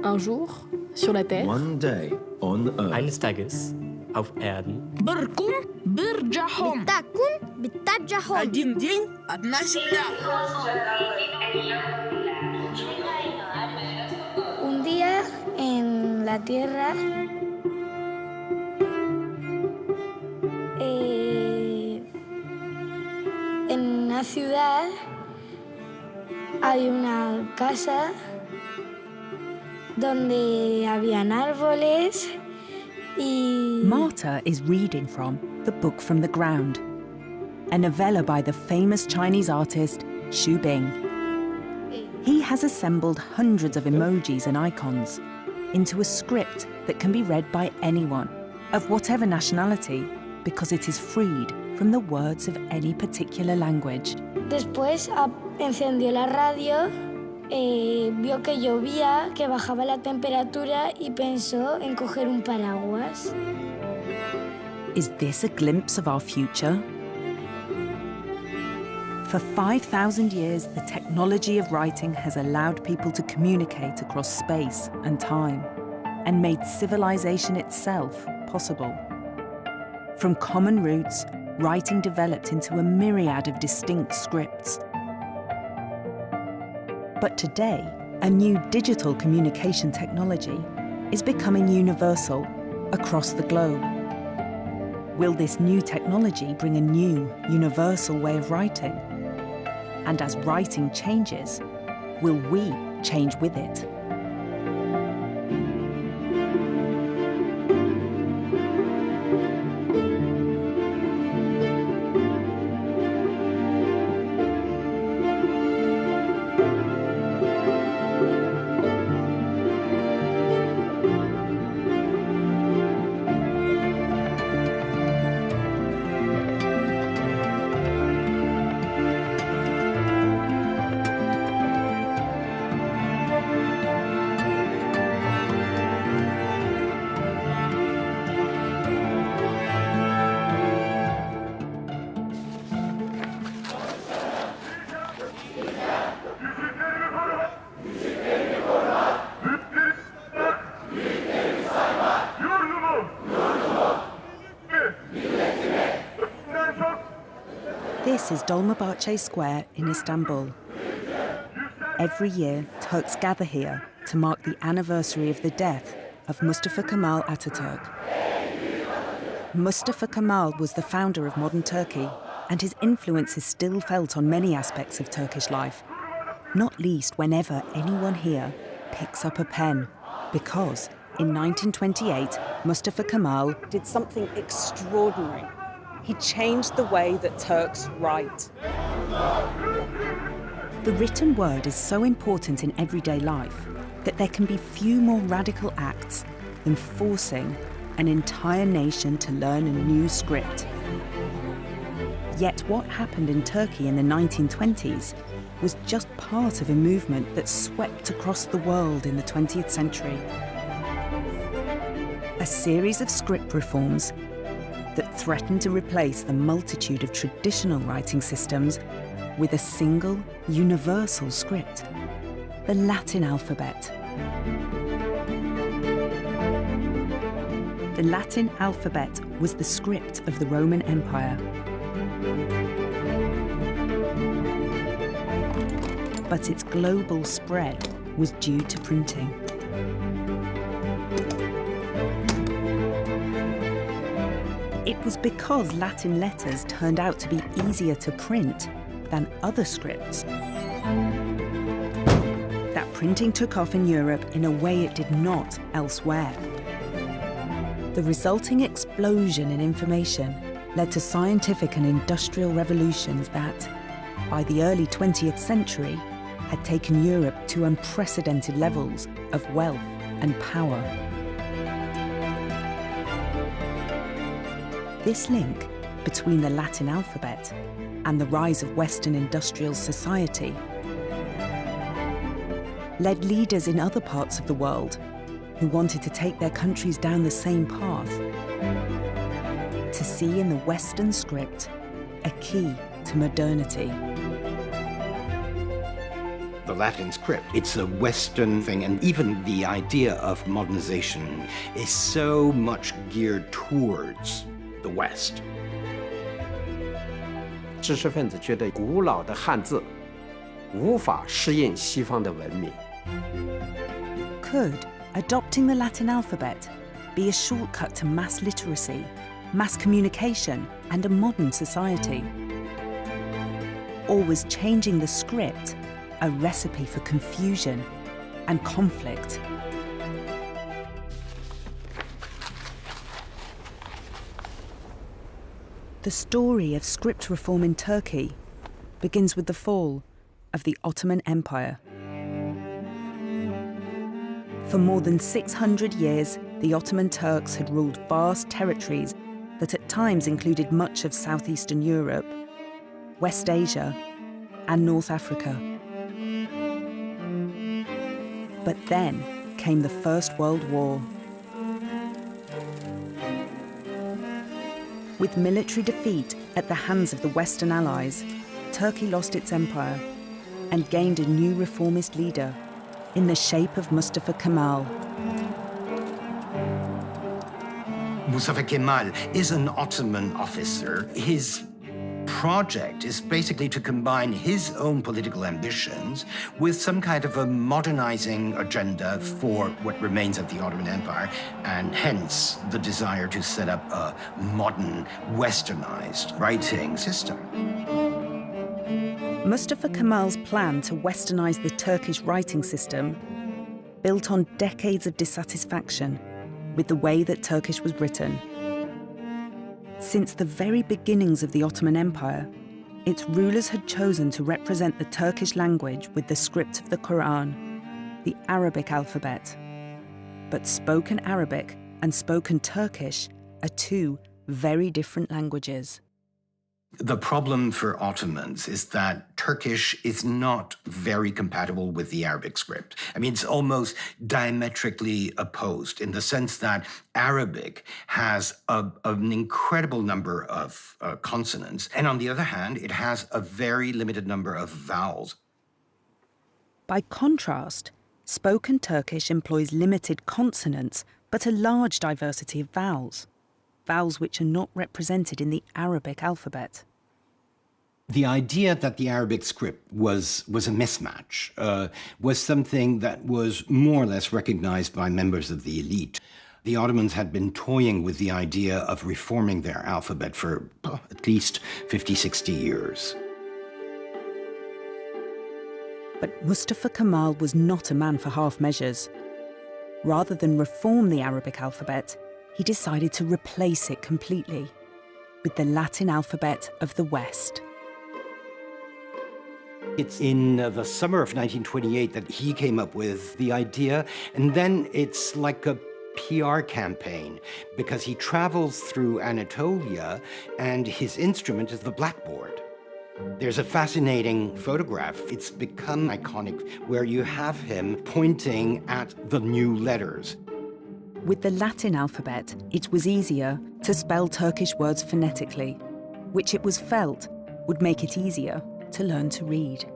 Un jour, sur la Terre. One day on Earth. Eines Tages auf Erden. بركم برجعهم بتاعكم بترجعهم один день, одна земля. Un día en la Tierra en una ciudad hay una casa donde habían árboles y... Marta is reading from The Book from the Ground, a novella by the famous Chinese artist Xu Bing. He has assembled hundreds of emojis and icons into a script that can be read by anyone, of whatever nationality, because it is freed from the words of any particular language. Después encendió la radio, vio que llovía, que bajaba la temperatura y pensó en coger un paraguas. Is this a glimpse of our future? For 5,000 years, the technology of writing has allowed people to communicate across space and time and made civilization itself possible. From common roots, writing developed into a myriad of distinct scripts. But today, a new digital communication technology is becoming universal across the globe. Will this new technology bring a new, universal way of writing? And as writing changes, will we change with it? This is Dolmabahce Square in Istanbul. Every year, Turks gather here to mark the anniversary of the death of Mustafa Kemal Ataturk. Mustafa Kemal was the founder of modern Turkey, and his influence is still felt on many aspects of Turkish life, not least whenever anyone here picks up a pen, because in 1928, Mustafa Kemal did something extraordinary. He changed the way that Turks write. The written word is so important in everyday life that there can be few more radical acts than forcing an entire nation to learn a new script. Yet what happened in Turkey in the 1920s was just part of a movement that swept across the world in the 20th century. A series of script reforms that threatened to replace the multitude of traditional writing systems with a single, universal script, the Latin alphabet. The Latin alphabet was the script of the Roman Empire. But its global spread was due to printing. It was because Latin letters turned out to be easier to print than other scripts that printing took off in Europe in a way it did not elsewhere. The resulting explosion in information led to scientific and industrial revolutions that, by the early 20th century, had taken Europe to unprecedented levels of wealth and power. This link between the Latin alphabet and the rise of Western industrial society led leaders in other parts of the world who wanted to take their countries down the same path to see in the Western script a key to modernity. the Latin script. It's a Western thing, and even the idea of modernization is so much geared towards the West. 知识分子觉得古老的汉字无法适应西方的文明。 Could adopting the Latin alphabet be a shortcut to mass literacy, mass communication, and a modern society? Or was changing the script a recipe for confusion and conflict? The story of script reform in Turkey begins with the fall of the Ottoman Empire. For more than 600 years, the Ottoman Turks had ruled vast territories that at times included much of southeastern Europe, West Asia, and North Africa. But then came the First World War. With military defeat at the hands of the Western Allies, Turkey lost its empire and gained a new reformist leader in the shape of Mustafa Kemal. Mustafa Kemal is an Ottoman officer. His project is basically to combine his own political ambitions with some kind of a modernizing agenda for what remains of the Ottoman Empire, and hence the desire to set up a modern, westernized writing system. Mustafa Kemal's plan to westernize the Turkish writing system built on decades of dissatisfaction with the way that Turkish was written. Since the very beginnings of the Ottoman Empire, its rulers had chosen to represent the Turkish language with the script of the Quran, the Arabic alphabet. But spoken Arabic and spoken Turkish are two very different languages. The problem for Ottomans is that Turkish is not very compatible with the Arabic script. I mean, it's almost diametrically opposed in the sense that Arabic has an incredible number of consonants, and on the other hand, it has a very limited number of vowels. By contrast, spoken Turkish employs limited consonants, but a large diversity of vowels. Vowels which are not represented in the Arabic alphabet. The idea that the Arabic script was a mismatch was something that was more or less recognized by members of the elite. The Ottomans had been toying with the idea of reforming their alphabet for at least 50, 60 years. But Mustafa Kemal was not a man for half measures. Rather than reform the Arabic alphabet, he decided to replace it completely with the Latin alphabet of the West. It's in the summer of 1928 that he came up with the idea, and then it's like a PR campaign because he travels through Anatolia and his instrument is the blackboard. There's a fascinating photograph. It's become iconic where you have him pointing at the new letters. With the Latin alphabet, it was easier to spell Turkish words phonetically, which it was felt would make it easier to learn to read.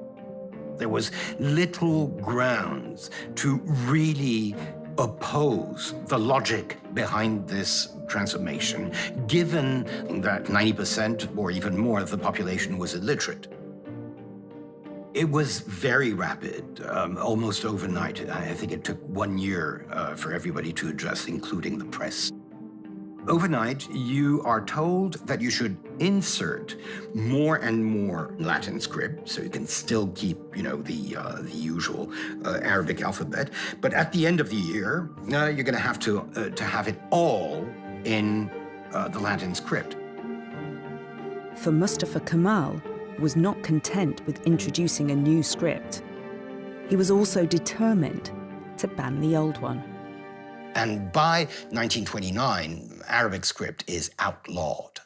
There was little grounds to really oppose the logic behind this transformation, given that 90% or even more of the population was illiterate. It was very rapid, almost overnight. I think it took 1 year for everybody to adjust, including the press. Overnight, you are told that you should insert more and more Latin script, so you can still keep, the usual Arabic alphabet. But at the end of the year, you're going to have it all in the Latin script. For Mustafa Kemal was not content with introducing a new script. He was also determined to ban the old one. And by 1929, Arabic script is outlawed.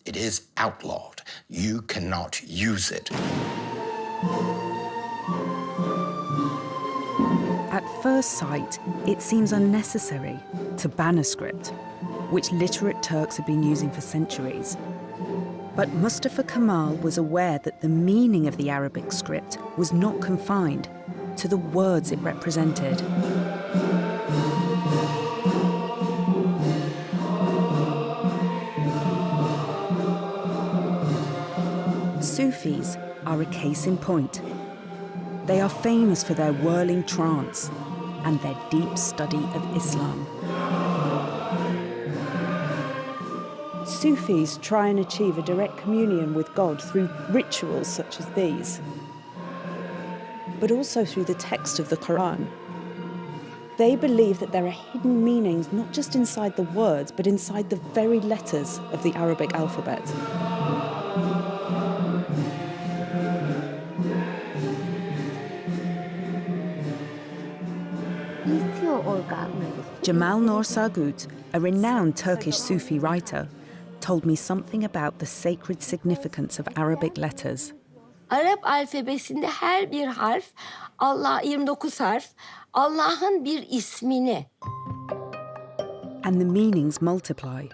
It is outlawed. You cannot use it. At first sight, it seems unnecessary to ban a script, which literate Turks had been using for centuries. But Mustafa Kemal was aware that the meaning of the Arabic script was not confined to the words it represented. Sufis are a case in point. They are famous for their whirling trance and their deep study of Islam. Sufis try and achieve a direct communion with God through rituals such as these, but also through the text of the Quran. They believe that there are hidden meanings not just inside the words, but inside the very letters of the Arabic alphabet. Jamal Nur Sargut, a renowned Turkish Sufi writer, told me something about the sacred significance of Arabic letters. Arap alfabesinde her bir harf, 29 harf, Allah'ın bir ismini. And the meanings multiply.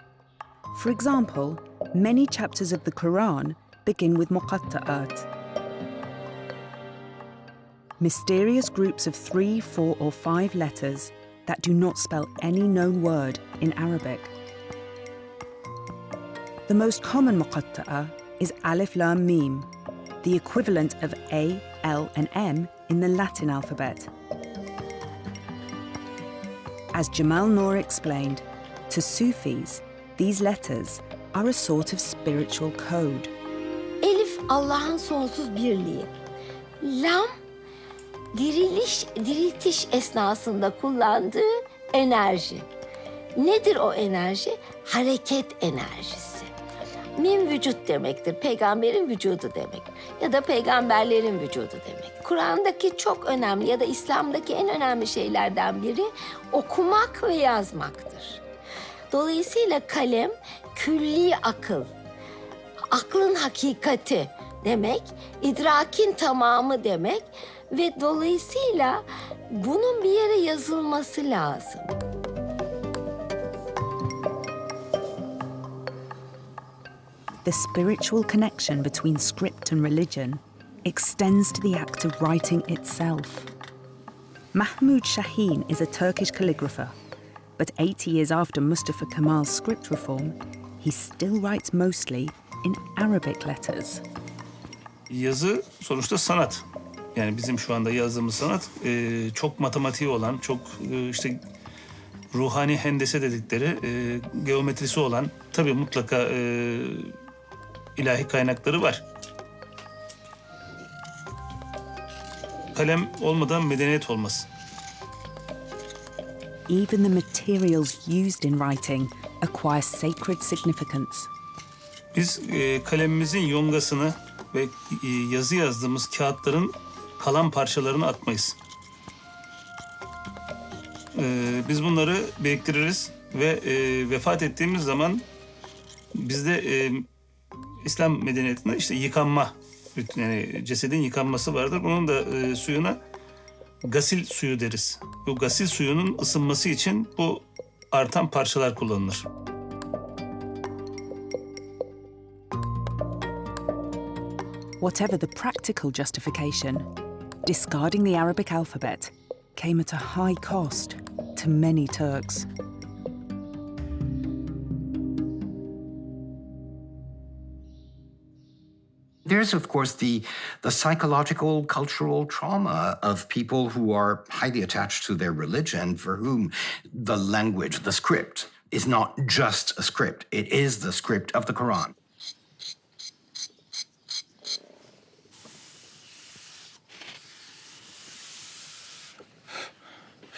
For example, many chapters of the Quran begin with muqatta'at. Mysterious groups of 3, 4, or 5 letters that do not spell any known word in Arabic. The most common muqatta'a is Alif Lam Mim, the equivalent of A, L, and M in the Latin alphabet. As Jamal Nur explained, to Sufis, these letters are a sort of spiritual code. Elif Allah'ın sonsuz birliği. Lam diriltiş esnasında kullandığı enerji. Nedir o enerji? Hareket enerjisi. Mim vücut demektir. Peygamberin vücudu demek. Ya da peygamberlerin vücudu demek. Kur'an'daki çok önemli ya da İslam'daki en önemli şeylerden biri okumak ve yazmaktır. Dolayısıyla kalem külli akıl. Aklın hakikati demek, idrakin tamamı demek ve dolayısıyla bunun bir yere yazılması lazım. The spiritual connection between script and religion extends to the act of writing itself. Mahmud Shaheen is a Turkish calligrapher, but 80 years after Mustafa Kemal's script reform, he still writes mostly in Arabic letters. Yazı sonuçta sanat. Yani bizim şu anda yazdığımız sanat çok matematiği olan, çok işte ruhani hendese dedikleri geometrisi olan, tabii mutlaka ilahi kaynakları var. Kalem olmadan medeniyet olmaz. Even the materials used in writing acquire sacred significance. Biz kalemimizin yongasını ve yazı yazdığımız kağıtların kalan parçalarını atmayız. Biz bunları biriktiririz ve vefat ettiğimiz zaman bizde İslam medeniyetinde işte yıkanma, yani cesedin yıkanması vardır. Bunun da suyuna gasil suyu deriz. Bu gasil suyunun ısınması için bu artan parçalar kullanılır. Whatever the practical justification, discarding the Arabic alphabet came at a high cost to many Turks. There's, of course, the psychological, cultural trauma of people who are highly attached to their religion, for whom the language, the script, is not just a script. It is the script of the Quran.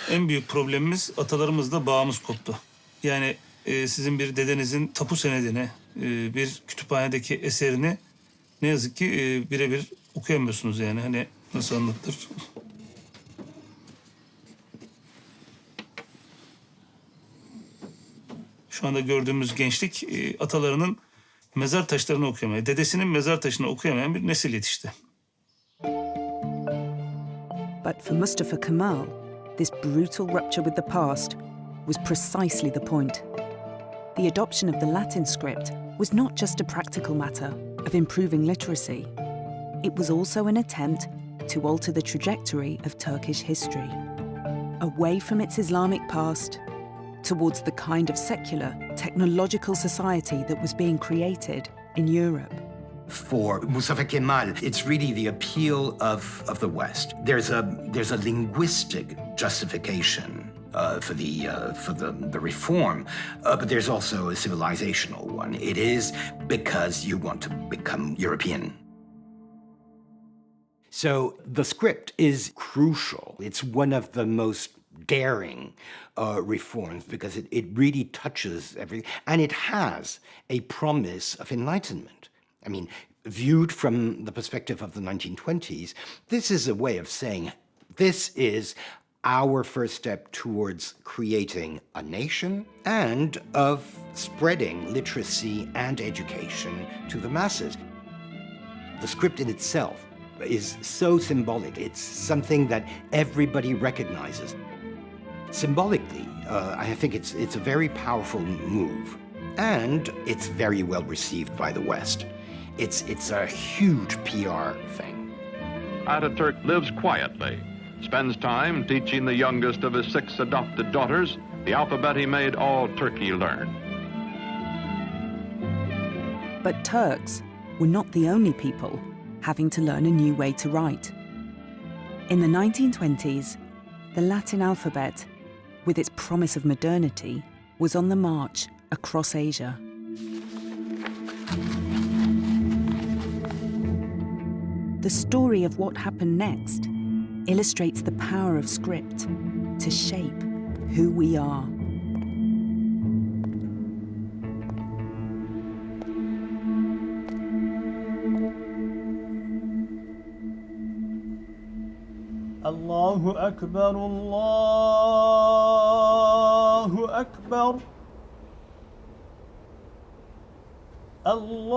En büyük problemimiz atalarımızla bağımız koptu. Yani sizin bir dedenizin tapu senedini, bir kütüphanedeki eserini ne yazık ki birebir okuyamıyorsunuz yani. Hani nasıl anlatılır? Şu anda gördüğümüz gençlik atalarının mezar taşlarını okuyamayan, dedesinin mezar taşını okuyamayan bir nesil yetişti. But for Mustafa Kemal, this brutal rupture with the past was precisely the point. The adoption of the Latin script was not just a practical matter of improving literacy. It was also an attempt to alter the trajectory of Turkish history, away from its Islamic past towards the kind of secular, technological society that was being created in Europe. For Mustafa Kemal, it's really the appeal of the West. There's a linguistic justification for the reform, but there's also a civilizational one. It is because you want to become European. So the script is crucial. It's one of the most daring reforms because it really touches everything, and it has a promise of enlightenment. I mean, viewed from the perspective of the 1920s, this is a way of saying this is our first step towards creating a nation and of spreading literacy and education to the masses. The script in itself is so symbolic. It's something that everybody recognizes. Symbolically, I think it's a very powerful move, and it's very well received by the West. It's a huge PR thing. Ataturk lives quietly, spends time teaching the youngest of his 6 adopted daughters the alphabet he made all Turkey learn. But Turks were not the only people having to learn a new way to write. In the 1920s, the Latin alphabet, with its promise of modernity, was on the march across Asia. The story of what happened next illustrates the power of script to shape who we are. Allahu Akbar, Allahu Akbar. Allahu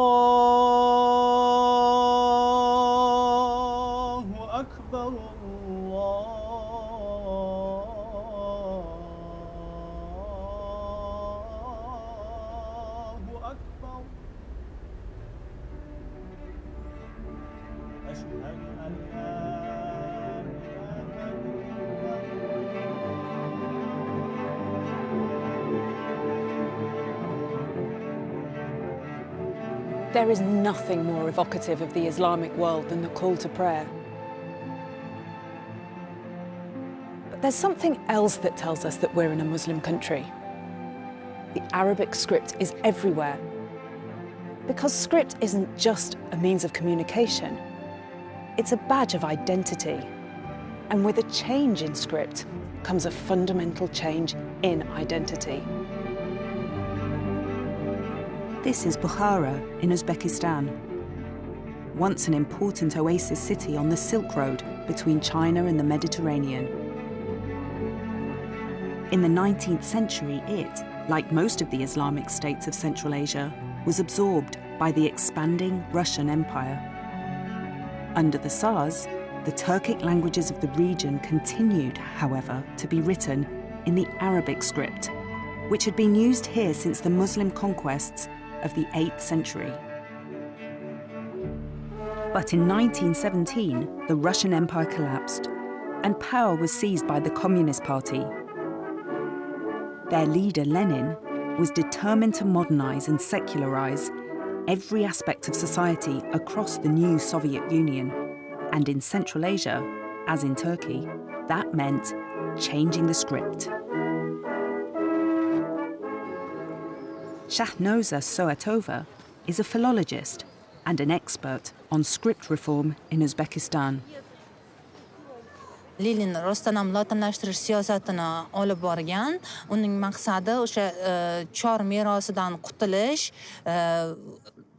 Akbar, Allahu Akbar. Ashhadu an la There is nothing more evocative of the Islamic world than the call to prayer. But there's something else that tells us that we're in a Muslim country. The Arabic script is everywhere. Because script isn't just a means of communication, it's a badge of identity. And with a change in script comes a fundamental change in identity. This is Bukhara in Uzbekistan, once an important oasis city on the Silk Road between China and the Mediterranean. In the 19th century, it, like most of the Islamic states of Central Asia, was absorbed by the expanding Russian Empire. Under the Tsars, the Turkic languages of the region continued, however, to be written in the Arabic script, which had been used here since the Muslim conquests of the 8th century. But in 1917, the Russian Empire collapsed and power was seized by the Communist Party. Their leader, Lenin, was determined to modernize and secularize every aspect of society across the new Soviet Union. And in Central Asia, as in Turkey, that meant changing the script. Shahnoza Soatova is a philologist and an expert on script reform in Uzbekistan. Lenin rostdan lotinlashtirish siyosatini olib borgan. Uning maqsadi o'sha chor merosidan qutulish,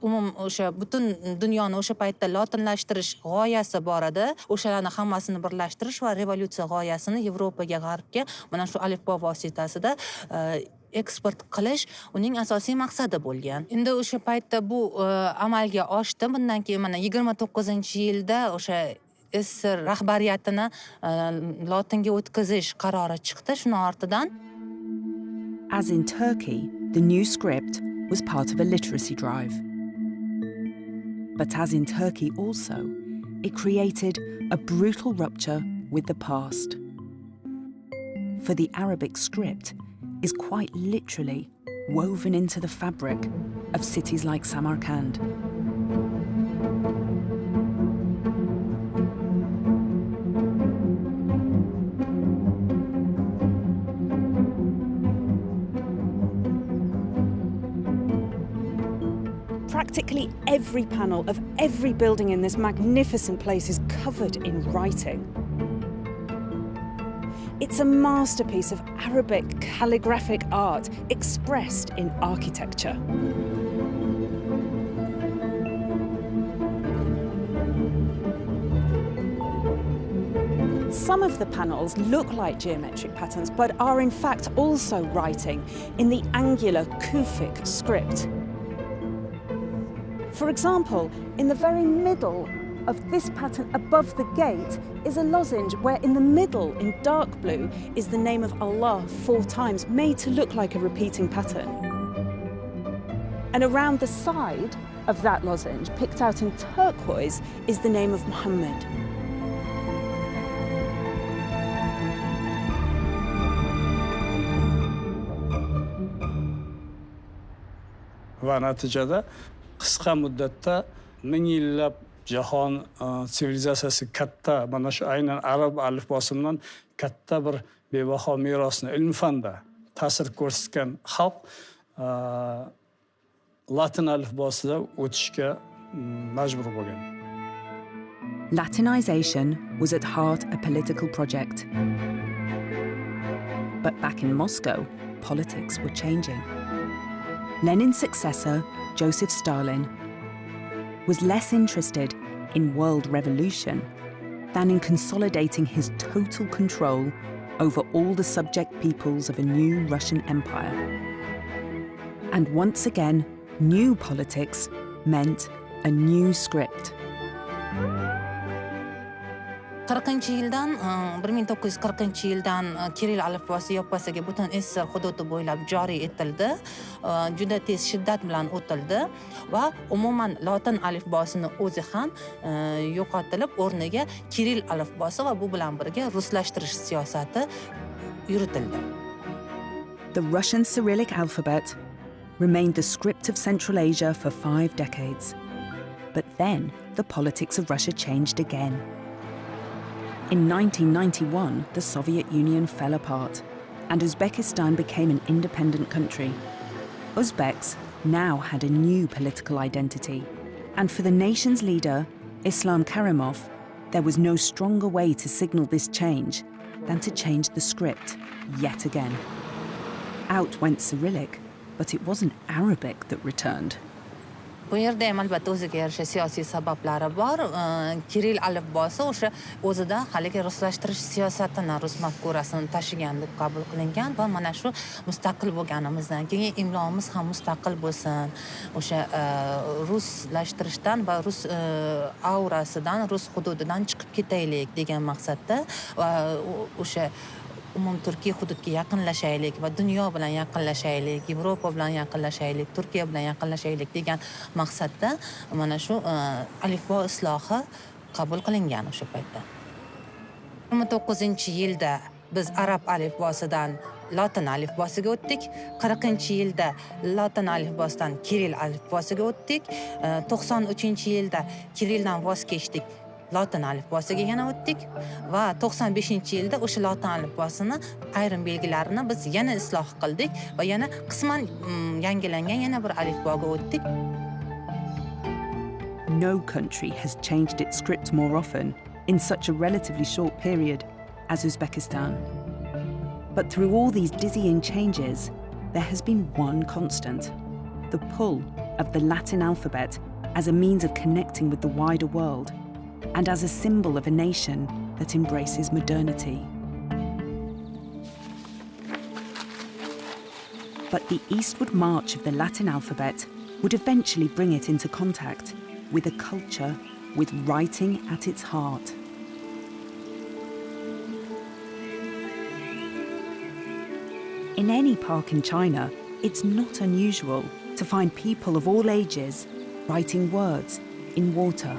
o'sha butun dunyoni o'sha paytda lotinlashtirish g'oyasi bor edi. O'shalarni hammasini birlashtirish va revolyutsiya g'oyasini Yevropaga, G'arbga mana shu alifbo vositasida eksport qilish uning asosiy maqsadi bo'lgan. Endi o'sha paytda bu amalga oshdi. Bundan keyin mana 29-yilda o'sha SSR rahbariyatini lotinga o'tkazish qarori chiqdi. Shuni ortidan As in Turkey, the new script was part of a literacy drive. But as in Turkey also, it created a brutal rupture with the past. For the Arabic script is quite literally woven into the fabric of cities like Samarkand. Practically every panel of every building in this magnificent place is covered in writing. It's a masterpiece of Arabic calligraphic art expressed in architecture. Some of the panels look like geometric patterns, but are in fact also writing in the angular Kufic script. For example, in the very middle of this pattern above the gate is a lozenge where in the middle, in dark blue, is the name of Allah 4 times, made to look like a repeating pattern. And around the side of that lozenge, picked out in turquoise, is the name of Muhammad. Va natijada qisqa muddatda ming yillab jahon sivilizatsiyasi katta, mana shu aynan arab alifbosi bilan katta bir bebaho merosni ilm fanda ta'sir ko'rsatgan xalq latin alifbosida o'tishga majbur bo'lgan. Latinization was at heart a political project. But back in Moscow, politics were changing. Lenin's successor, Joseph Stalin, was less interested in world revolution than in consolidating his total control over all the subject peoples of a new Russian empire. And once again, new politics meant a new script. 40-yildan 1940-yildan Kiril alifbosi yoppasiga butun SSR hududi bo'ylab joriy etildi. Juda tez shiddat bilan o'tildi va umuman lotin alifbosini o'zi ham yo'qotilib, o'rniga Kiril alifbosi va bu bilan birga ruslashtirish siyosati yuritildi. The Russian Cyrillic alphabet remained the script of Central Asia for 5 decades. But then the politics of Russia changed again. In 1991, the Soviet Union fell apart, and Uzbekistan became an independent country. Uzbeks now had a new political identity, and for the nation's leader, Islam Karimov, there was no stronger way to signal this change than to change the script yet again. Out went Cyrillic, but it wasn't Arabic that returned. Bu yerda ham albatta o'ziga yarasha siyosiy sabablari bor. Kiril alifbosi o'sha o'zida haligi ruslashtirish siyosatini, rus mafkurasini tashigan deb qabul qilingan va mana shu mustaqil bo'lganimizdan keyin imlomiz ham mustaqil bo'lsin. O'sha ruslashtirishdan va rus aurasidan, rus hududidan chiqib ketaylik degan maqsadda va o'sha umumturkiy hududga yaqinlashaylik va dunyo bilan yaqinlashaylik, Yevropa bilan yaqinlashaylik, Turkiya bilan yaqinlashaylik degan maqsadda mana shu alifbo islohi qabul qilingan o'sha paytda. 19-yilda biz arab alifbosidan lotin alifbosiga o'tdik. 40-yilda lotin alifbosidan Kiril alifbosiga o'tdik. 93-yilda Kirildan voz kechdik. Lotin alifbosiga yana o'tdik va 95-yilda o'sha lotin alifbosini ayrim belgilarini biz yana isloh qildik va yana qisman yangilangan yana bir alifboga o'tdik. No country has changed its script more often in such a relatively short period as Uzbekistan. But through all these dizzying changes, there has been one constant: the pull of the Latin alphabet as a means of connecting with the wider world, and as a symbol of a nation that embraces modernity. But the eastward march of the Latin alphabet would eventually bring it into contact with a culture with writing at its heart. In any park in China, it's not unusual to find people of all ages writing words in water.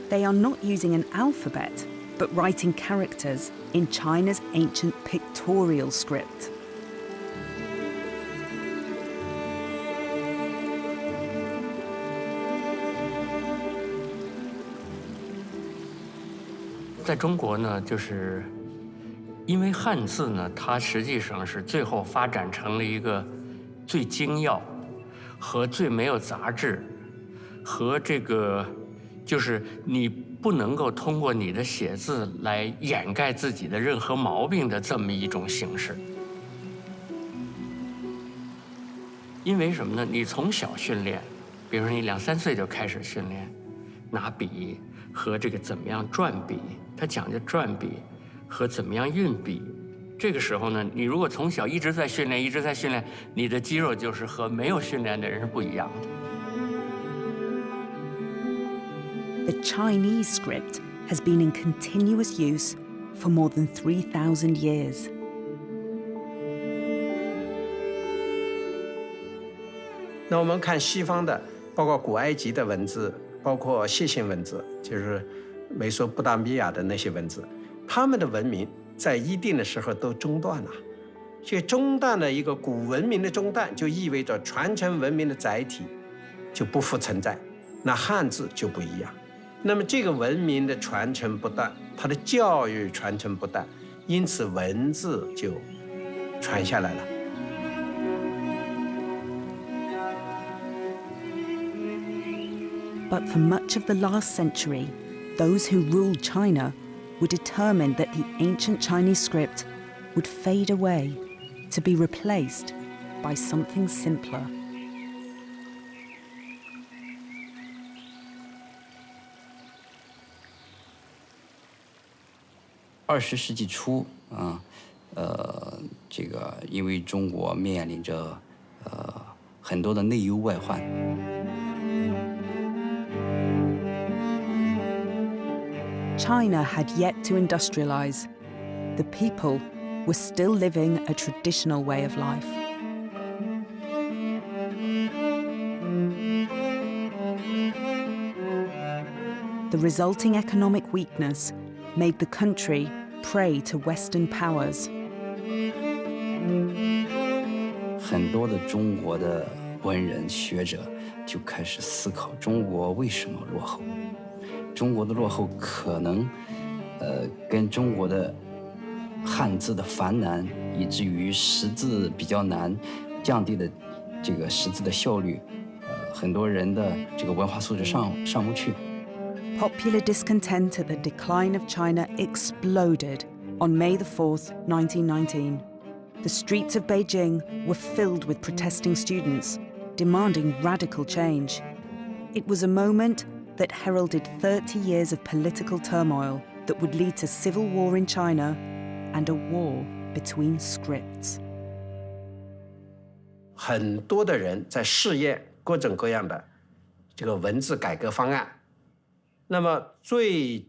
They are not using an alphabet, but writing characters in China's ancient pictorial script. "在中国呢，就是因为汉字呢，它实际上是最后发展成了一个最精要和最没有杂质，和这个就是你不能够通过你的写字来掩盖自己的任何毛病的这么一种形式。因为什么呢？你从小训练，比如说你2、3岁就开始训练，拿笔和这个怎么样转笔，它讲究转笔和怎么样运笔。这个时候呢，你如果从小一直在训练，一直在训练，你的肌肉就是和没有训练的人是不一样的。The Chinese script has been in continuous use for more than 3,000 years. 那我们看西方的，包括古埃及的文字，包括楔形文字，就是美索不达米亚的那些文字，他们的文明在一定的时候都中断了。这个中断的一个古文明的中断，就意味着传承文明的载体就不复存在。那汉字就不一样。那么这个文明的传承不断，它的教育传承不断，因此文字就传下来了。But for much of the last century, those who ruled China were determined that the ancient Chinese script would fade away to be replaced by something simpler. 20世纪初这个因为中国面临着很多的内忧外患。China had yet to industrialize. The people were still living a traditional way of life. The resulting economic weakness made the country prey to Western powers. 很多的中国的文人学者就开始思考中国为什么落后。中国的落后可能跟中国的汉字的繁难，以至于识字比较难，降低的这个识字的效率，很多人的这个文化素质上不去。Popular discontent at the decline of China exploded on May 4th, 1919. The streets of Beijing were filled with protesting students, demanding radical change. It was a moment that heralded 30 years of political turmoil that would lead to civil war in China and a war between scripts. 很多的人在试验各种各样的这个文字改革方案。那么最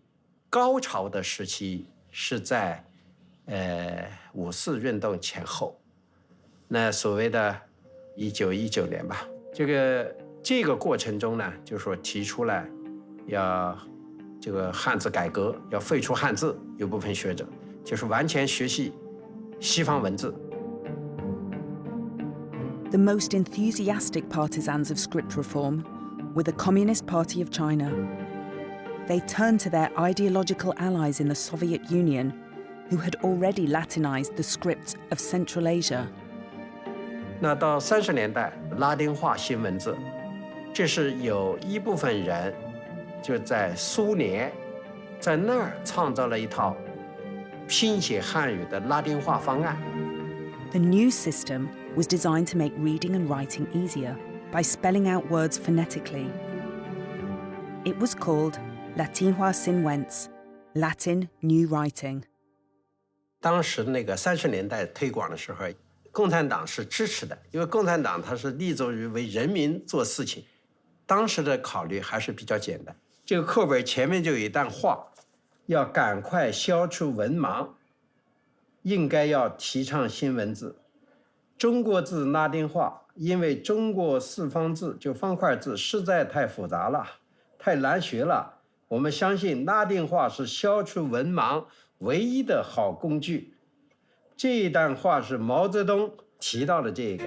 高潮的时期是在5·4运动前后，那所谓的1919年吧。这个过程中呢，就是说提出来要这个汉字改革，要废除汉字，有部分学者就是完全学习西方文字。The most enthusiastic partisans of script reform were the Communist Party of China. They turned to their ideological allies in the Soviet Union, who had already Latinized the script of Central Asia. 那到30年代，拉丁化新文字，这是有一部分人就在苏联，在那儿创造了一套拼写汉语的拉丁化方案。The new system was designed to make reading and writing easier by spelling out words phonetically. It was called Latinhua Sinwenz, Latin New Writing. 当时那个30年代推广的时候，共产党是支持的，因为共产党它是立足于为人民做事情，当时的考虑还是比较简单，这个课本前面就有一段话，要赶快消除文盲，应该要提倡新文字。中国字拉丁化，因为中国四方字就方块字实在太复杂了，太难学了。我们相信拉丁化是消除文盲唯一的好工具。这一段话是毛泽东提到的这个。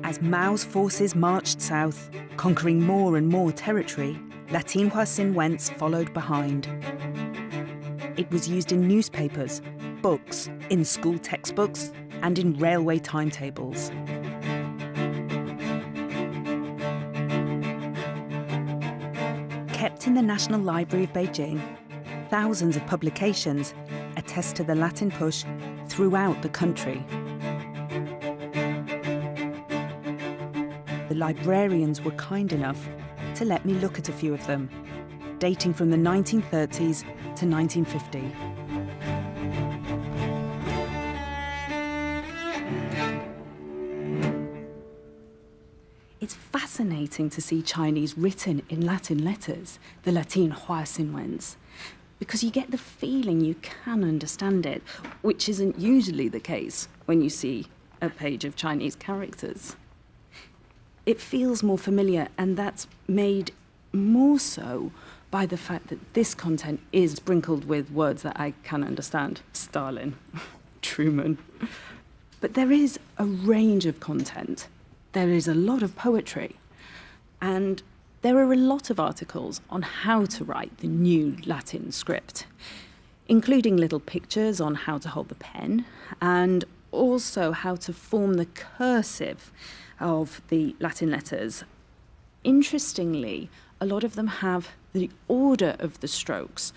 As Mao's forces marched south, conquering more and more territory, Latinhua Sinwenz followed behind. It was used in newspapers, books, in school textbooks, and in railway timetables. Kept in the National Library of Beijing, thousands of publications attest to the Latin push throughout the country. The librarians were kind enough to let me look at a few of them, dating from the 1930s to 1950. It's fascinating to see Chinese written in Latin letters, the Latinhua Sinwenz, because you get the feeling you can understand it, which isn't usually the case when you see a page of Chinese characters. It feels more familiar, and that's made more so by the fact that this content is sprinkled with words that I can understand. Stalin, Truman. But there is a range of content. There is a lot of poetry. And there are a lot of articles on how to write the new Latin script, including little pictures on how to hold the pen and also how to form the cursive of the Latin letters. Interestingly, a lot of them have the order of the strokes,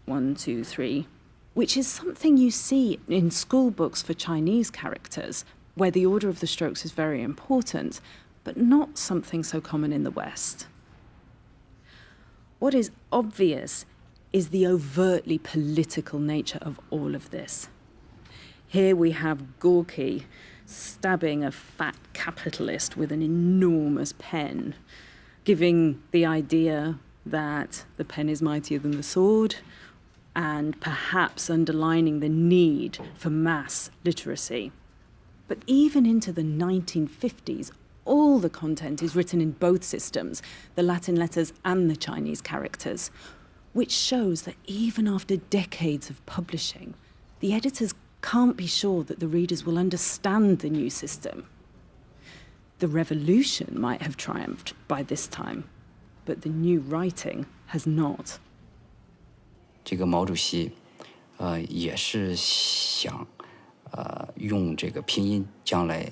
1, 2, 3, which is something you see in school books for Chinese characters, where the order of the strokes is very important, but not something so common in the West. What is obvious is the overtly political nature of all of this. Here we have Gorky stabbing a fat capitalist with an enormous pen, giving the idea that the pen is mightier than the sword, and perhaps underlining the need for mass literacy. But even into the 1950s, all the content is written in both systems, the Latin letters and the Chinese characters, which shows that even after decades of publishing, the editors can't be sure that the readers will understand the new system. The revolution might have triumphed by this time, but the new writing has not. 这个毛主席，也是想，用这个拼音将来，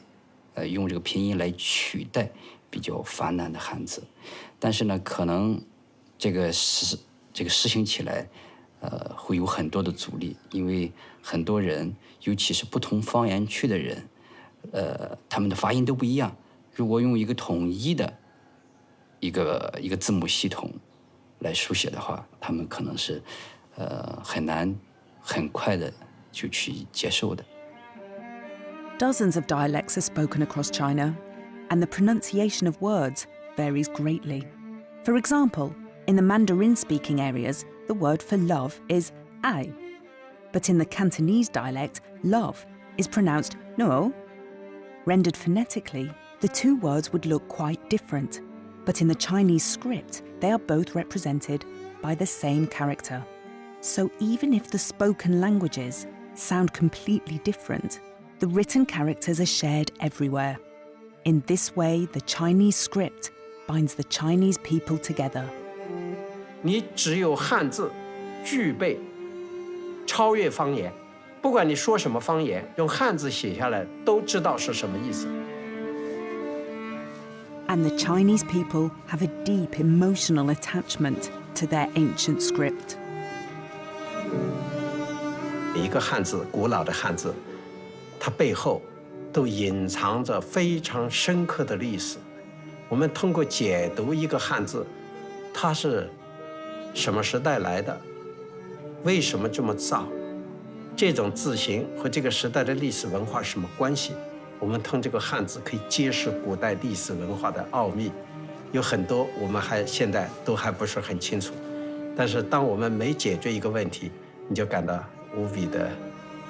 用这个拼音来取代比较繁难的汉字，但是呢，可能这个实行起来，会有很多的阻力，因为很多人，尤其是不同方言区的人，他们的发音都不一样。如果用一个统一的一个字母系统来书写的话，他们可能是很难很快的就去接受的。Dozens of dialects are spoken across China, and the pronunciation of words varies greatly. For example, in the Mandarin-speaking areas, the word for love is ai. But in the Cantonese dialect, love is pronounced no. Rendered phonetically, the two words would look quite different. But in the Chinese script, they are both represented by the same character. So even if the spoken languages sound completely different, the written characters are shared everywhere. In this way, the Chinese script binds the Chinese people together. 你只有汉字具备超越方言，不管你说什么方言，用汉字写下来都知道是什么意思。And the Chinese people have a deep emotional attachment to their ancient script. 一个汉字，古老的汉字，它背后都隐藏着非常深刻的历史。我们通过解读一个汉字，它是什么时代来的，为什么这么造，这种字形和这个时代的历史文化是什么关系，我们通这个汉字可以揭示古代历史文化的奥秘，有很多我们现在都还不是很清楚。但是当我们每解决一个问题，你就感到无比的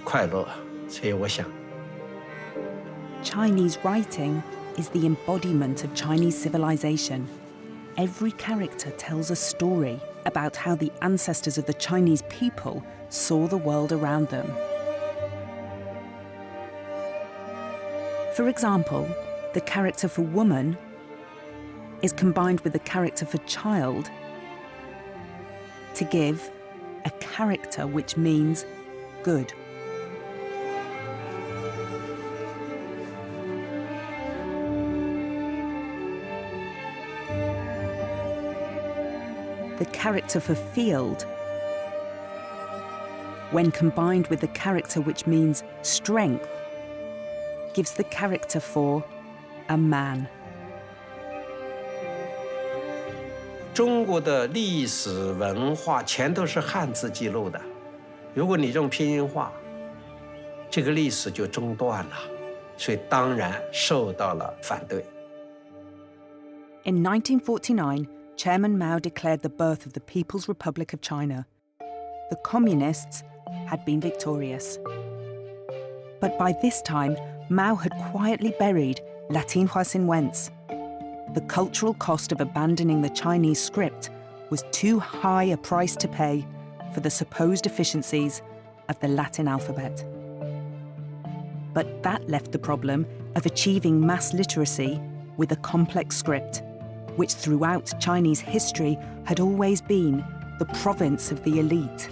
快乐。所以我想 Chinese writing is the embodiment of Chinese civilization. Every character tells a story about how the ancestors of the Chinese people saw the world around them. For example, the character for woman is combined with the character for child to give a character which means good. The character for field, when combined with the character which means strength, gives the character for a man. 中国的历史文化全都是汉字记录的，如果你用拼音化，这个历史就中断了，所以当然受到了反对。In 1949, Chairman Mao declared the birth of the People's Republic of China. The communists had been victorious. But by this time, Mao had quietly buried Latin Huasinwenz. The cultural cost of abandoning the Chinese script was too high a price to pay for the supposed efficiencies of the Latin alphabet. But that left the problem of achieving mass literacy with a complex script, which throughout Chinese history had always been the province of the elite.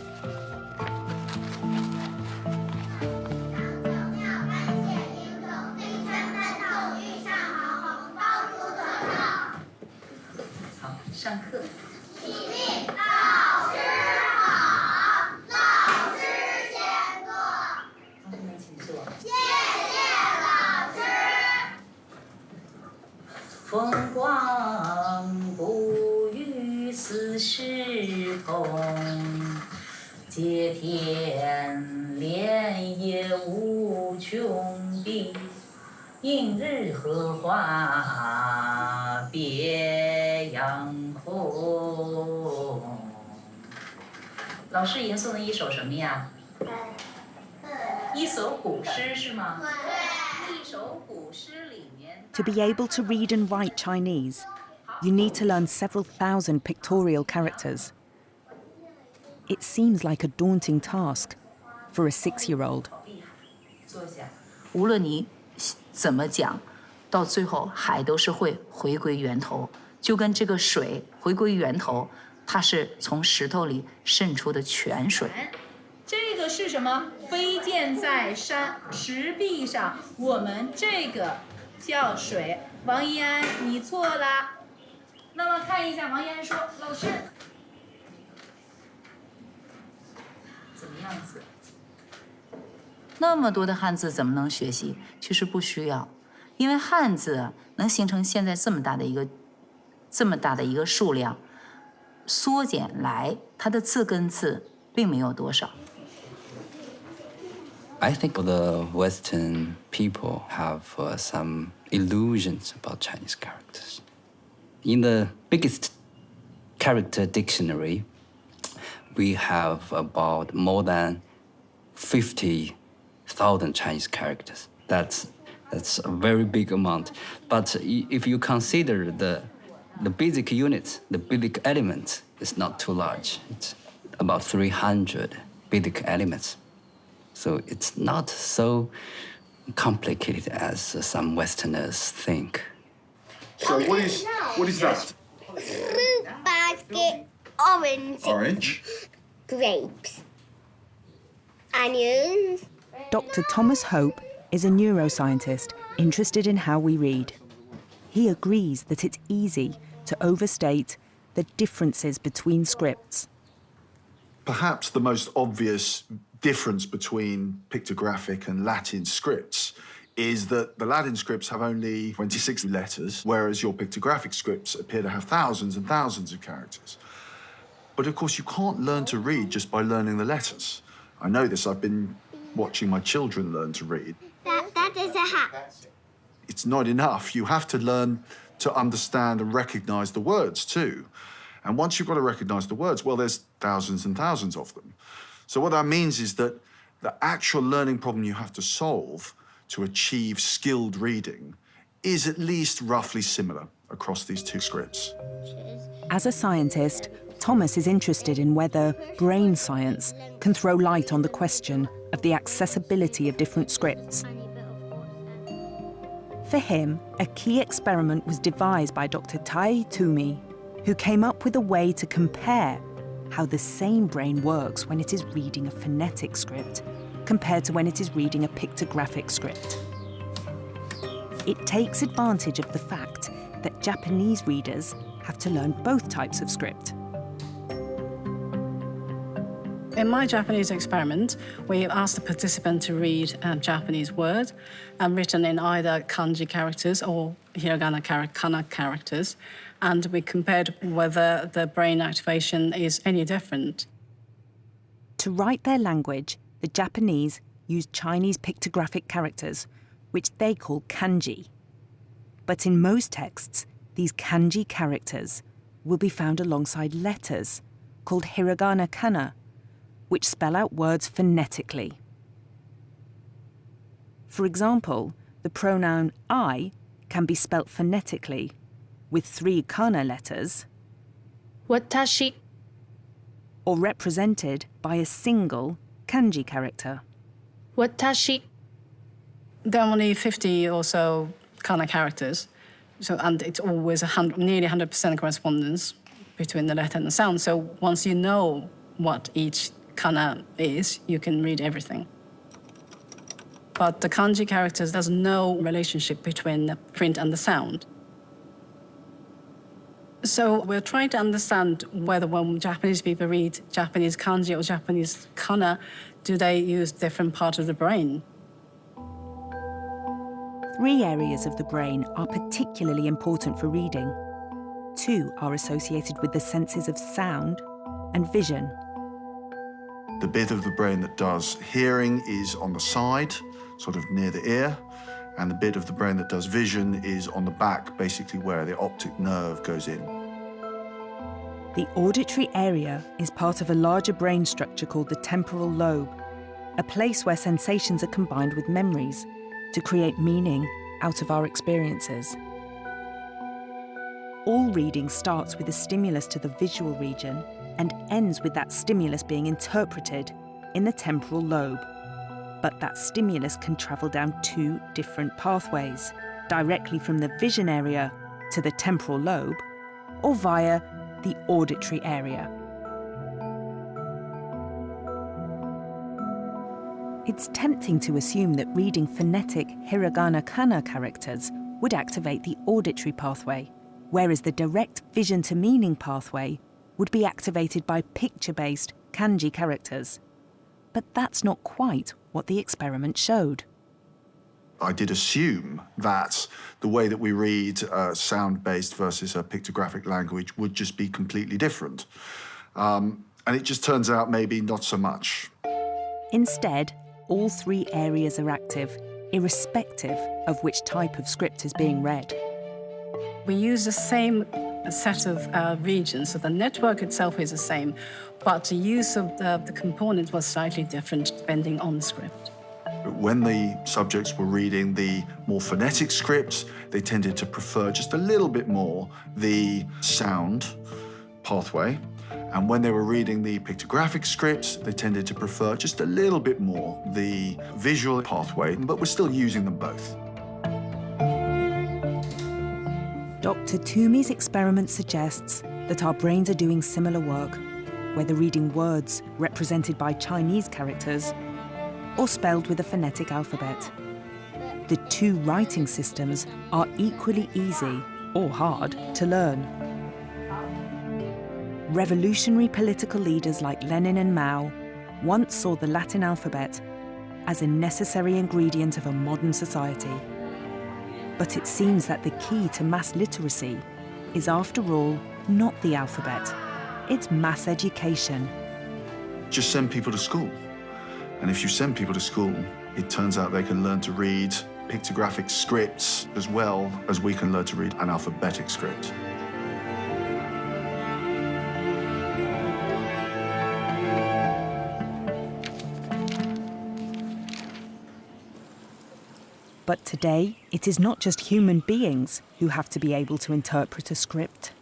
To be able to read and write Chinese, you need to learn several thousand pictorial characters. It seems like a daunting task for a 6-year-old. 无论你怎么讲，到最后海都是会回归源头，就跟这个水回归源头，它是从石头里渗出的泉水。这个是什么？飞溅在石壁上，我们这个叫水。王一安，你错啦。那么看一下，王一安说：“老师，怎么样子？那么多的汉字怎么能学习？其实不需要，因为汉字能形成现在这么大的一个数量，缩减来它的字跟字并没有多少。” I think the Western people have some illusions about Chinese characters. In the biggest character dictionary, we have about more than 50,000 Chinese characters. That's a very big amount. But if you consider the basic units, the basic elements, it's not too large. It's about 300 basic elements. So it's not so complicated as some Westerners think. So what is that? Fruit basket, orange. Orange. Grapes. Onions. Dr. Thomas Hope is a neuroscientist interested in how we read. He agrees that it's easy to overstate the differences between scripts. Perhaps the most obvious difference between pictographic and Latin scripts is that the Latin scripts have only 26 letters, whereas your pictographic scripts appear to have thousands and thousands of characters. But of course, you can't learn to read just by learning the letters. I know this, I've been watching my children learn to read. That is a hat. it's not enough. You have to learn to understand and recognize the words too. And once you've got to recognize the words, well, there's thousands and thousands of them. So what that means is that the actual learning problem you have to solve to achieve skilled reading is at least roughly similar across these two scripts. As a scientist, Thomas is interested in whether brain science can throw light on the question of the accessibility of different scripts. For him, a key experiment was devised by Dr. Tai Toomey, who came up with a way to compare how the same brain works when it is reading a phonetic script compared to when it is reading a pictographic script. It takes advantage of the fact that Japanese readers have to learn both types of script. In my Japanese experiment, we asked the participant to read a Japanese word written in either kanji characters or hiragana kana characters, and we compared whether the brain activation is any different. To write their language, the Japanese used Chinese pictographic characters, which they call kanji. But in most texts, these kanji characters will be found alongside letters called hiragana kana, which spell out words phonetically. For example, the pronoun I can be spelt phonetically with 3 kana letters, Watashi, or represented by a single kanji character. Watashi. There are only 50 or so kana characters, and it's always nearly 100% correspondence between the letter and the sound. So once you know what each kana is, you can read everything. But the kanji characters, there's no relationship between the print and the sound. So we're trying to understand whether when Japanese people read Japanese kanji or Japanese kana, do they use different parts of the brain? 3 areas of the brain are particularly important for reading. 2 are associated with the senses of sound and vision. The bit of the brain that does hearing is on the side, sort of near the ear, and the bit of the brain that does vision is on the back, basically where the optic nerve goes in. The auditory area is part of a larger brain structure called the temporal lobe, a place where sensations are combined with memories to create meaning out of our experiences. All reading starts with a stimulus to the visual region and ends with that stimulus being interpreted in the temporal lobe. But that stimulus can travel down 2 different pathways, directly from the vision area to the temporal lobe, or via the auditory area. It's tempting to assume that reading phonetic hiragana kana characters would activate the auditory pathway, whereas the direct vision to meaning pathway would be activated by picture-based kanji characters. But that's not quite what the experiment showed. I did assume that the way that we read sound-based versus a pictographic language would just be completely different. And it just turns out maybe not so much. Instead, all 3 areas are active, irrespective of which type of script is being read. We use the same set of regions, so the network itself is the same, but the use of the components was slightly different depending on the script. When the subjects were reading the more phonetic scripts, they tended to prefer just a little bit more the sound pathway. And when they were reading the pictographic scripts, they tended to prefer just a little bit more the visual pathway, but we're still using them both. Dr. Toomey's experiment suggests that our brains are doing similar work, whether reading words represented by Chinese characters or spelled with a phonetic alphabet. The 2 writing systems are equally easy or hard to learn. Revolutionary political leaders like Lenin and Mao once saw the Latin alphabet as a necessary ingredient of a modern society. But it seems that the key to mass literacy is, after all, not the alphabet. It's mass education. Just send people to school. And if you send people to school, it turns out they can learn to read pictographic scripts as well as we can learn to read an alphabetic script. But today, it is not just human beings who have to be able to interpret a script.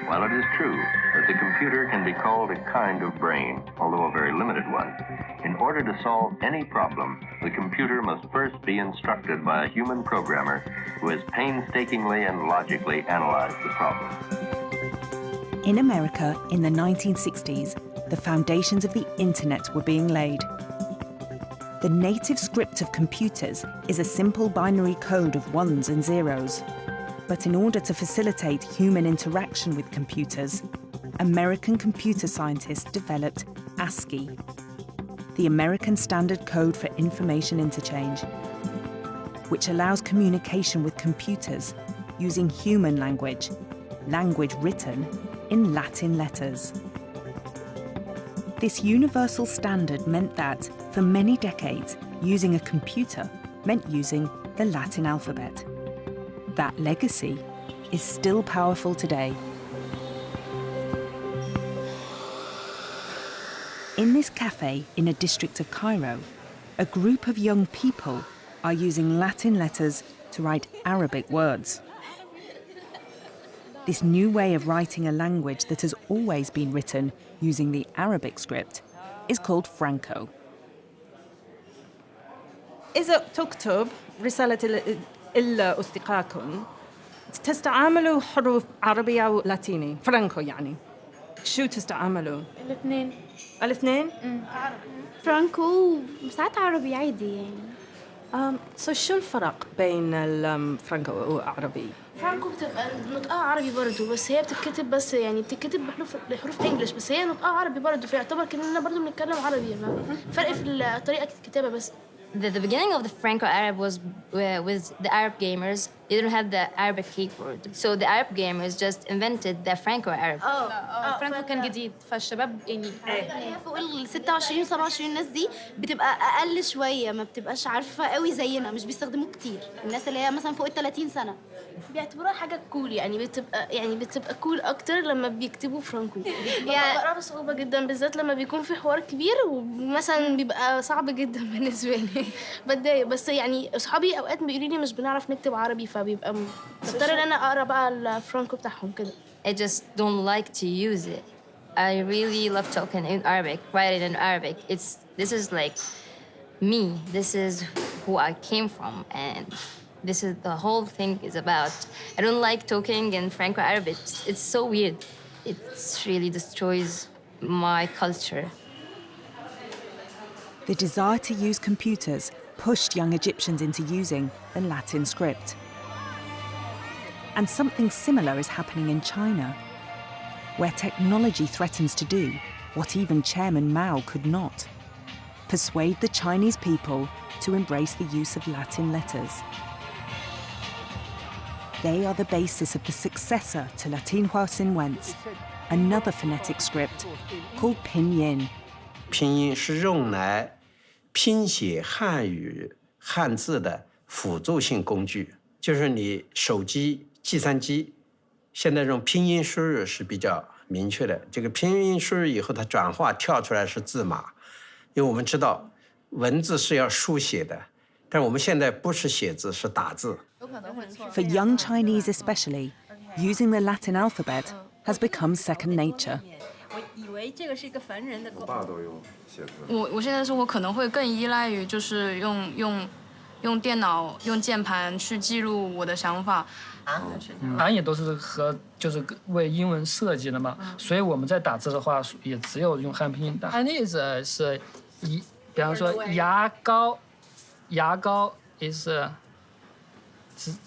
While it is true that the computer can be called a kind of brain, although a very limited one, in order to solve any problem, the computer must first be instructed by a human programmer who has painstakingly and logically analyzed the problem. In America, in the 1960s, the foundations of the internet were being laid. The native script of computers is a simple binary code of ones and zeros. But in order to facilitate human interaction with computers, American computer scientists developed ASCII, the American Standard Code for Information Interchange, which allows communication with computers using human language, language written in Latin letters. This universal standard meant that, for many decades, using a computer meant using the Latin alphabet. That legacy is still powerful today. In this cafe in a district of Cairo, a group of young people are using Latin letters to write Arabic words. This new way of writing a language that has always been written using the Arabic script is called Franco. إذا تكتب رسالة إلا أصدقائكم تستعملوا حروف عربية ولاتيني فرانكو يعني شو تستعملوا؟ الاثنين. الاثنين؟ فرانكو ساعات عربي عادي يعني. شو الفرق بين الفرانكو والعربي؟ فرانكو بتبقى نطقها عربي برضه بس هي بتتكتب بس يعني بتتكتب بحروف انجلش بس هي نطقها عربي برضه فيعتبر كأننا برضه بنتكلم عربي يعني فرق في طريقة الكتابة بس. The beginning of the Franco-Arab was with the Arab gamers. They didn't have the Arabic keyboard. So the Arab gamers just invented the Franco-Arab. فرانكو كان جديد فالشباب يعني فوق ال 26 27 الناس دي بتبقى اقل شويه ما بتبقاش عارفه قوي زينا مش بيستخدموه كتير الناس اللي هي مثلا فوق ال 30 سنه بيعتبروها حاجه كول يعني بتبقى كول اكتر لما بيكتبوا فرانكو يعني بقرا بصعوبه جدا بالذات لما بيكون في حوار كبير ومثلا بيبقى صعب جدا بالنسبه لي بتضايق بس يعني اصحابي اوقات بيقولوا لي مش بنعرف نكتب عربي فبيبقى بضطر ان انا اقرا بقى الفرانكو بتاعهم كده. I just don't like to use it. I really love talking in Arabic, writing in Arabic. This is like me. This is who I came from, and this is the whole thing is about. I don't like talking in Franco-Arabic. It's so weird. It really destroys my culture. The desire to use computers pushed young Egyptians into using the Latin script. And something similar is happening in China, where technology threatens to do what even Chairman Mao could not: persuade the Chinese people to embrace the use of Latin letters. They are the basis of the successor to Latinhua Sinwen's, another phonetic script called Pinyin. 拼音是用来拼写汉语汉字的辅助性工具，就是你手机、计算机现在用拼音输入是比较明确的。这个拼音输入以后，它转化跳出来是字码，因为我们知道文字是要书写的，但我们现在不是写字，是打字。For young Chinese especially, using the Latin alphabet has become second nature. 我以为这个是一个凡人的功能。我爸都用写字。我现在生活可能会更依赖于就是用电脑用键盘去记录我的想法。俺也都是就是为英文设计的嘛，所以我们在打字的话也只有用汉拼音打。Chinese 是比方说牙膏 is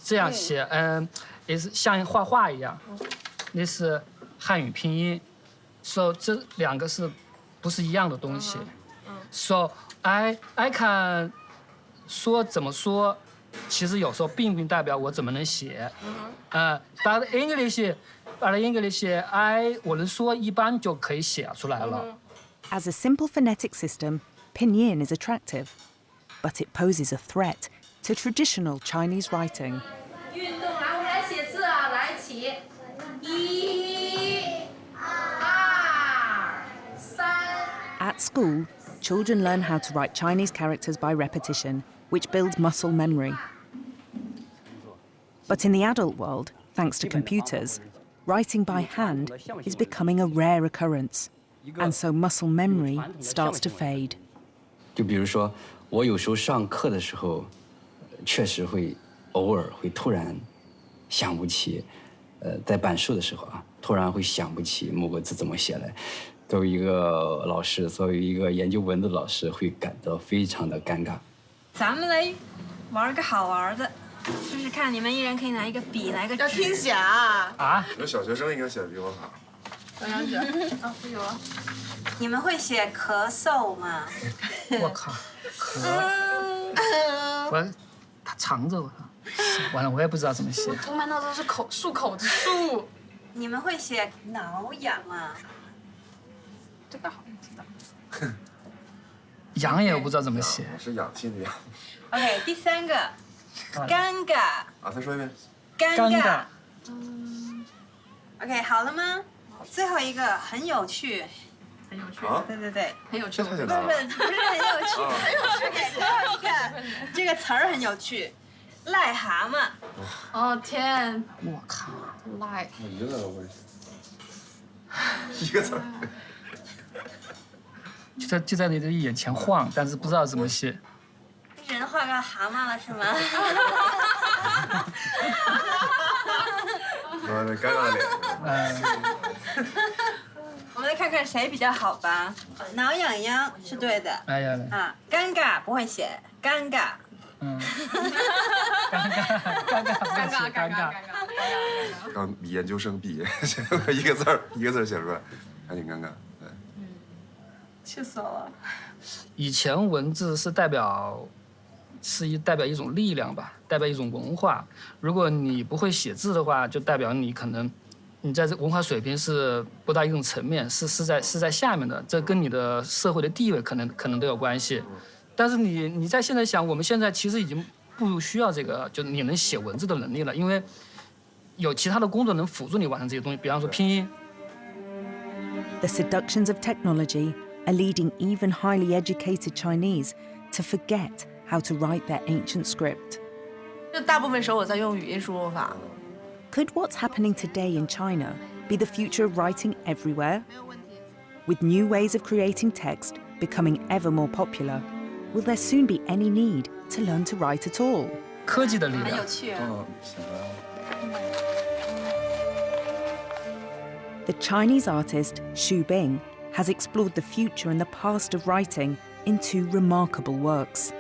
这样写，is 像画画一样，那是汉语拼音。So 这两个是不是一样的东西？So I can 说怎么说，其实有时候并不代表我怎么能写。But English 我能说一般就可以写出来了。As a simple phonetic system, Pinyin is attractive, but it poses a threat to traditional Chinese writing. 运动来，我们来写字啊！来起，1、2、3。 At school, children learn how to write Chinese characters by repetition, which builds muscle memory. But in the adult world, thanks to computers, writing by hand is becoming a rare occurrence, and so muscle memory starts to fade. 就比如说，我有时候上课的时候，确实会偶尔会突然想不起，在板书的时候啊，突然会想不起某个字怎么写来。作为一个老师，作为一个研究文字的老师，会感到非常的尴尬。咱们来玩个好玩的，试试看，你们一人可以拿一个笔，来个纸。要听写啊！啊？你们小学生应该写的比我好。小张纸啊，有啊。你们会写咳嗽吗？我靠，我他藏着我，完了我也不知道怎么写。我同班到都是漱口的漱。你们会写挠痒吗？这个好像知道。痒也不知道怎么写。是氧气的氧。OK， 第3个，尴尬。啊，再说一遍。尴尬。OK， 好了吗？最后一个很有趣。很有趣。对对对，很有趣。不是很有趣，很有趣。最后一个，这个词儿很有趣，癞蛤蟆。哦天！我靠，癞。一个我一个词儿。就在你的眼前晃，但是不知道怎么写。人画个蛤蟆了是吗？那尴尬的脸。我们来看看谁比较好吧。挠痒痒是对的。哎呀。啊，尴尬不会写，尴尬。嗯。尴尬。刚研究生毕业，一个字儿写出来，还挺尴尬。对。气死我了。以前文字是代表一种力量吧，代表一种文化。如果你不会写字的话，就代表你可能你在这文化水平是不到一种层面，是在下面的，这跟你的社会的地位可能都有关系。但是你在现在想，我们现在其实已经不需要这个，就你能写文字的能力了，因为有其他的工作能辅助你完成这些东西，比方说拼音。The seductions of technology are leading even highly educated Chinese to forget how to write their ancient script. 就大部分时候我在用语音输入法。Could what's happening today in China be the future of writing everywhere? With new ways of creating text becoming ever more popular, will there soon be any need to learn to write at all? 科技的力量。很有趣。The Chinese artist Xu Bing has explored the future and the past of writing in 2 remarkable works.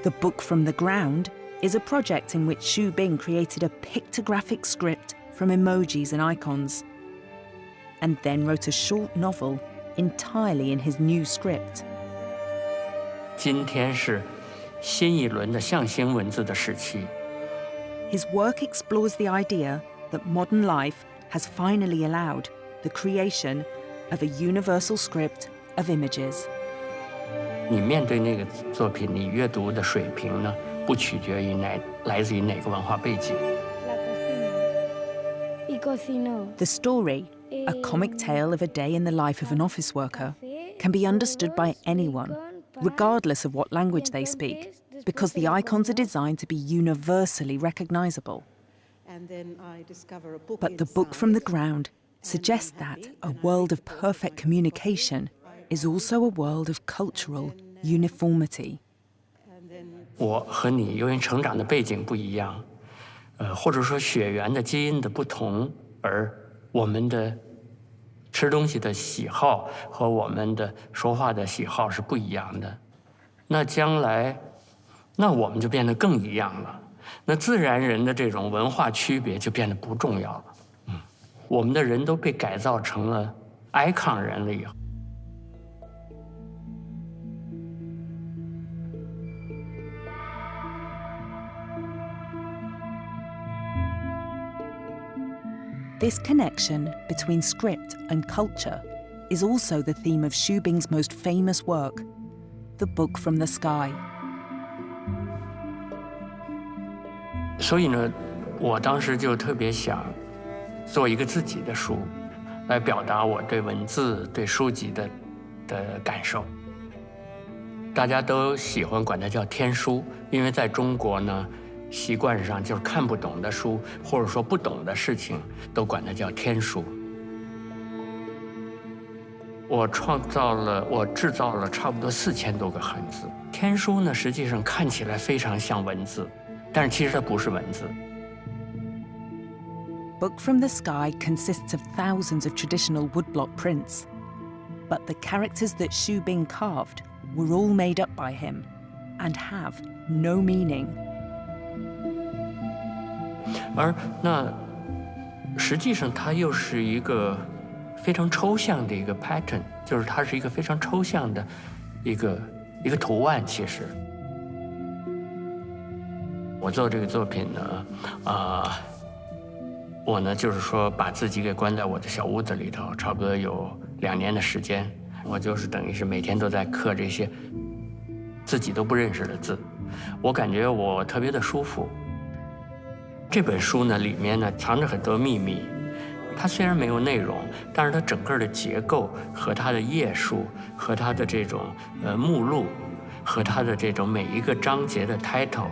The Book from the Ground is a project in which Xu Bing created a pictographic script from emojis and icons, and then wrote a short novel entirely in his new script. 今天是新一轮的象形文字的时期。His work explores the idea that modern life has finally allowed the creation of a universal script of images. 你面对那个作品，你阅读的水平呢，不取决于来自于哪个文化背景。The story, a comic tale of a day in the life of an office worker, can be understood by anyone, regardless of what language they speak, because the icons are designed to be universally recognizable. But the book from the ground suggests that a world of perfect communication is also a world of cultural uniformity. 我和你由于成长的背景不一样，或者说血缘的基因的不同，而我们的吃东西的喜好和我们的说话的喜好是不一样的。那将来，那我们就变得更一样了。那自然人的这种文化区别就变得不重要了。我们的人都被改造成了 icon 人了以后。This connection between script and culture is also the theme of Xu Bing's most famous work, the book from the sky. 所以呢，我当时就特别想做一个自己的书，来表达我对文字、对书籍的感受。大家都喜欢管它叫天书，因为在中国呢，习惯上就是看不懂的书，或者说不懂的事情，都管它叫天书。我制造了差不多4000多个汉字。天书呢，实际上看起来非常像文字，但是其实它不是文字。Book from the Sky consists of thousands of traditional woodblock prints, but the characters that Xu Bing carved were all made up by him and have no meaning. 而那实际上它又是一个非常抽象的一个 pattern， 就是它是一个非常抽象的一个图案。其实我做这个作品呢，我呢就是说把自己给关在我的小屋子里头，差不多有2年的时间，我就是等于是每天都在刻这些自己都不认识的字，我感觉我特别的舒服。这本书呢里面呢藏着很多秘密，它虽然没有内容，但是它整个的结构和它的页数和它的这种目录和它的这种每一个章节的 title，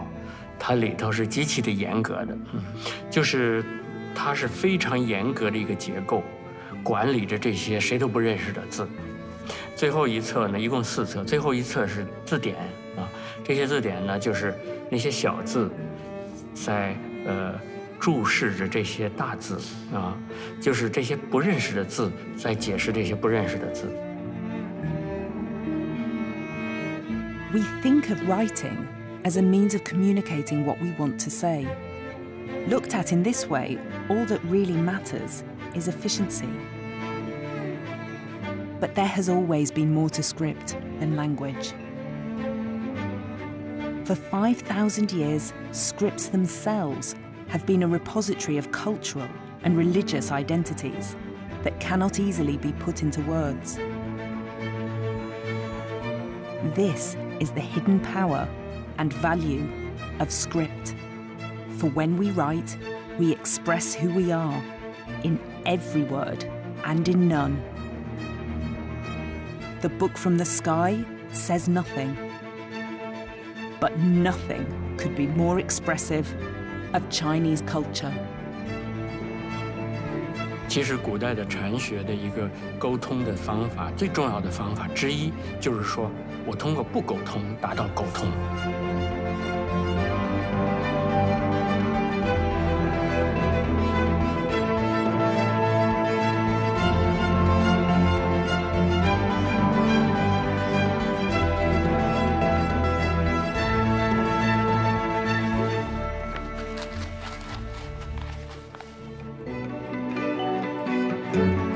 它里头是极其的严格的，就是它是非常严格的一个结构，管理着这些谁都不认识的字。最后一册呢一共4册，最后一册是字典啊，这些字典呢就是那些小字在注释着这些大字啊，就是这些不认识的字在解释这些不认识的字。We think of writing as a means of communicating what we want to say. Looked at in this way, all that really matters is efficiency. But there has always been more to script than language. For 5,000 years, scripts themselves have been a repository of cultural and religious identities that cannot easily be put into words. This is the hidden power and value of script. For when we write, we express who we are in every word and in none. The book from the sky says nothing, but nothing could be more expressive of Chinese culture. 其实古代的禅学的一个沟通的方法，最重要的方法之一，就是说我通过不沟通达到沟通。Thank you.